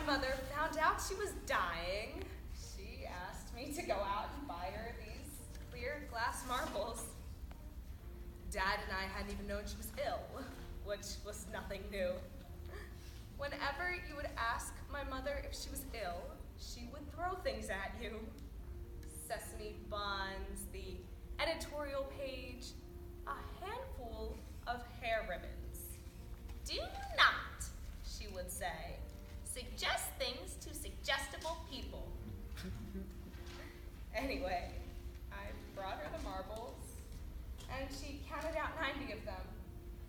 mother found out she was dying, she asked me to go out and buy her these clear glass marbles. Dad and I hadn't even known she was ill, which was nothing new. Whenever you would ask my mother if she was ill, she would throw things at you. Sesame buns, the editorial page, a handful of hair ribbons. "Do not," she would say, "suggest things to suggestible people." Anyway, I brought her the marbles, and she counted out 90 of them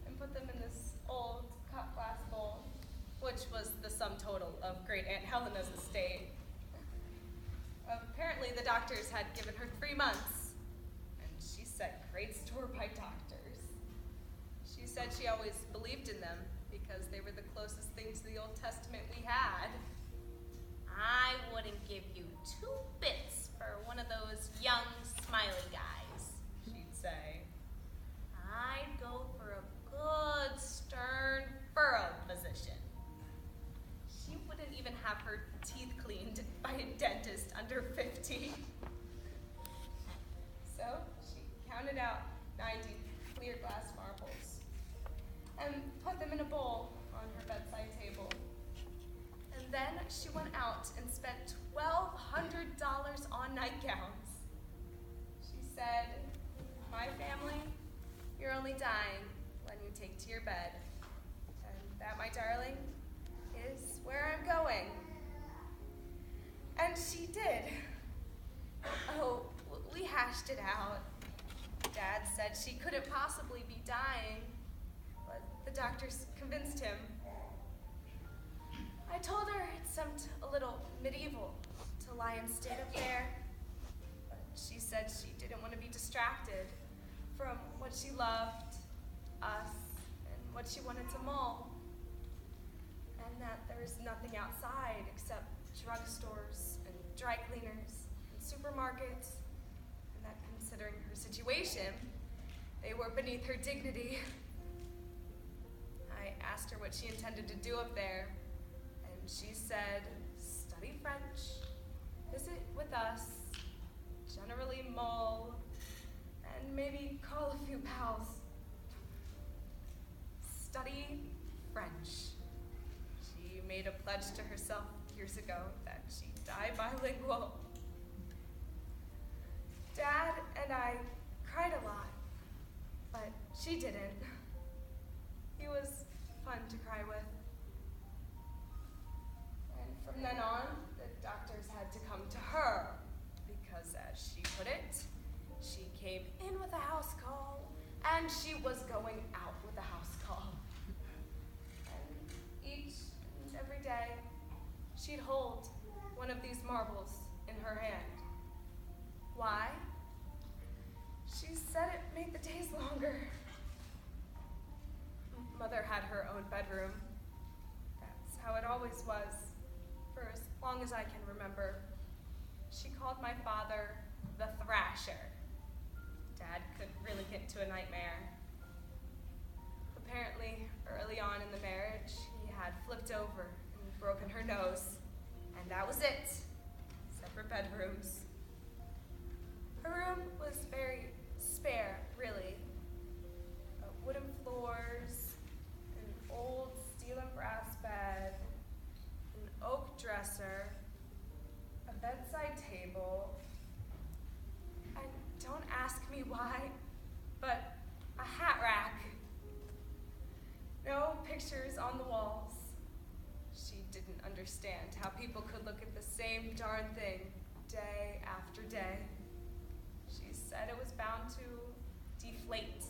and put them in this old cut glass bowl, which was the sum total of Great Aunt Helena's estate. Apparently the doctors had given her 3 months, and she set great store by doctors. She said she always believed in them because they were the closest thing to the Old Testament we had. "I wouldn't give you 2 bits for one of those young, smiley guys," she'd say. "I'd go for a good, stern, furrowed physician." She wouldn't even have her teeth cleaned by a dentist under 50. So she counted out 90 clear glass marbles and put them in a bowl on her bedside table. And then she went out and spent $1,200 on nightgowns. She said, "My family, you're only dying when you take to your bed. And that, my darling, is where I'm going." And she did. Oh, we hashed it out. Dad said she couldn't possibly be dying, but the doctors convinced him. I told her it seemed a little medieval to lie in state up there, but she said she didn't want to be distracted from what she loved, us, and what she wanted to mull, and that there was nothing outside except drugstores and dry cleaners and supermarkets, and that considering her situation, they were beneath her dignity. I asked her what she intended to do up there, and she said, study French, visit with us, generally mull, and maybe call a few pals. Study French. She made a pledge to herself years ago that she'd die bilingual. Dad and I cried a lot, but she didn't. He was fun to cry with. And from then on, the doctors had to come to her because, as she put it, she came in with a house call and she was going out with a house call. And each and every day, she'd hold one of these marbles in her hand. Why? She said it made the days longer. Mother had her own bedroom. That's how it always was, for as long as I can remember. She called my father the Thrasher. Dad could really get into a nightmare. Apparently, early on in the marriage, he had flipped over and broken her nose, and that was it. Separate bedrooms. Her room was very spare, really. Wooden floors, an old steel and brass bed, an oak dresser, a bedside table, and don't ask me why, but a hat rack. No pictures on the walls. She didn't understand how people could look at the same darn thing day after day. She said it was bound to deflate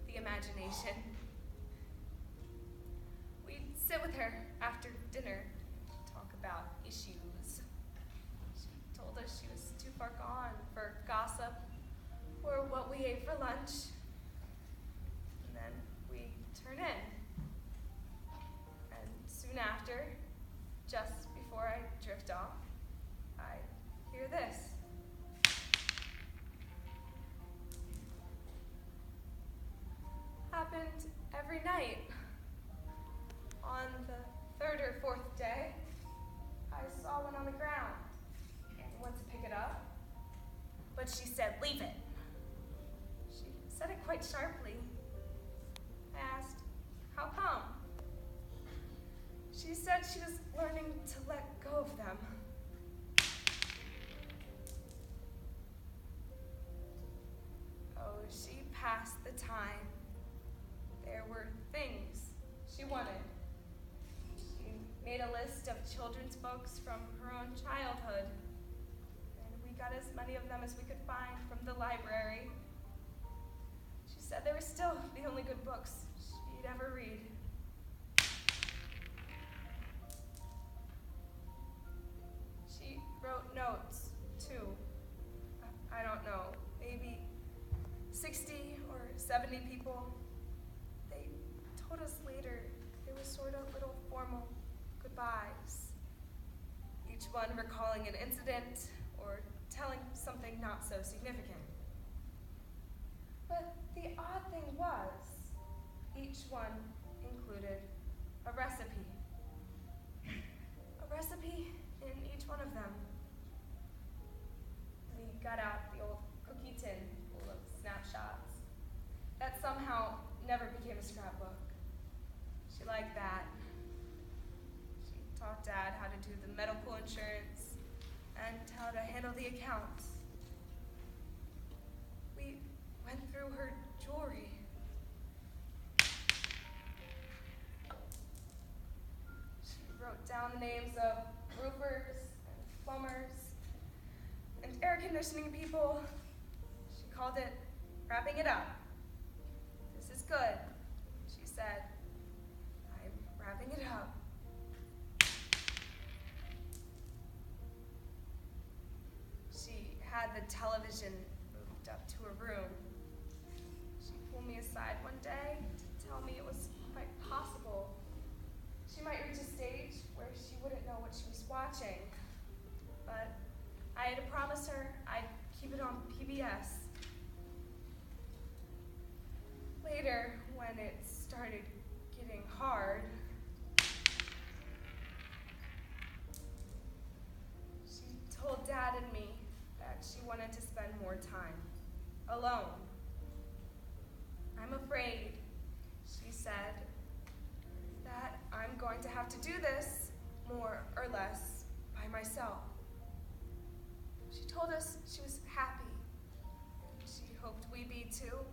the imagination. We'd sit with her after dinner to talk about issues. She told us she was too far gone for gossip or what we ate for lunch. And then we turn in. And soon after, just before I drift off, I hear this. Happened every night. On the 3rd or 4th day, I saw one on the ground and went to pick it up, but she said, "Leave it." She said it quite sharply. I asked, "How come?" She said she was learning to let go of them. Oh, she passed the time. There were things she wanted. She made a list of children's books from her own childhood, and we got as many of them as we could find from the library. She said they were still the only good books she'd ever read. She wrote notes, too. I don't know, maybe 60 or 70 people. They told us later they were sort of little formal goodbyes, each one recalling an incident or telling something not so significant. But the odd thing was, each one included a recipe. A recipe in each one of them. We got out the old cookie tin full of snapshots that somehow never became a scrapbook. She liked that. She taught Dad how to do the medical insurance and how to handle the accounts. We went through her jewelry. She wrote down the names of roofers and plumbers and air conditioning people. She called it wrapping it up. "This is good," she said. "I'm wrapping it up." She had the television moved up to her room. She pulled me aside one day to tell me it was quite possible she might reach a stage where she wouldn't know what she was watching. But I had to promise her I'd keep it on PBS. Later, when it started getting hard, she told Dad and me that she wanted to spend more time alone. "I'm afraid," she said, "that I'm going to have to do this more or less by myself." She told us she was happy, and she hoped we'd be too.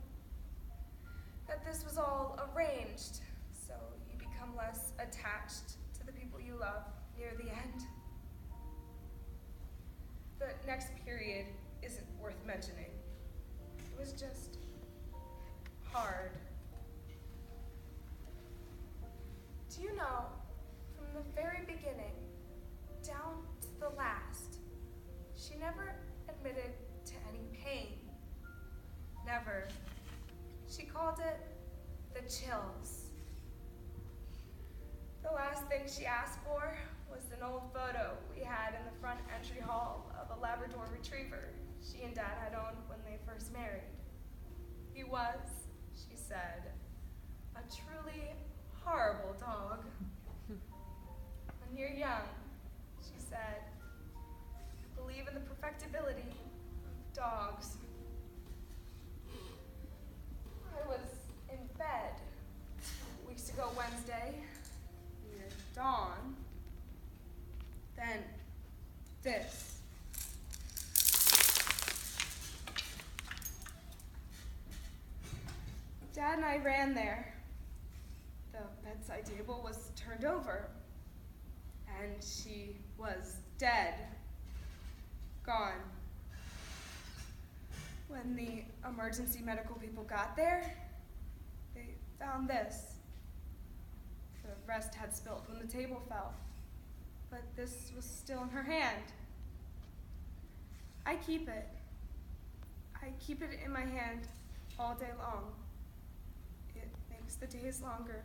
That this was all arranged, so you become less attached to the people you love near the end. The next period isn't worth mentioning. It was just hard. Do you know, from the very beginning down to the last, she never admitted to any pain. Never. She called it the chills. The last thing she asked for was an old photo we had in the front entry hall of a Labrador retriever she and Dad had owned when they first married. He was, she said, a truly horrible dog. When you're young, she said, you believe in the perfectibility of dogs. I was in bed 2 weeks ago Wednesday, near dawn. Then this. Dad and I ran there. The bedside table was turned over, and she was dead. Gone. When the emergency medical people got there, they found this. The rest had spilled when the table fell, but this was still in her hand. I keep it. I keep it in my hand all day long. It makes the days longer.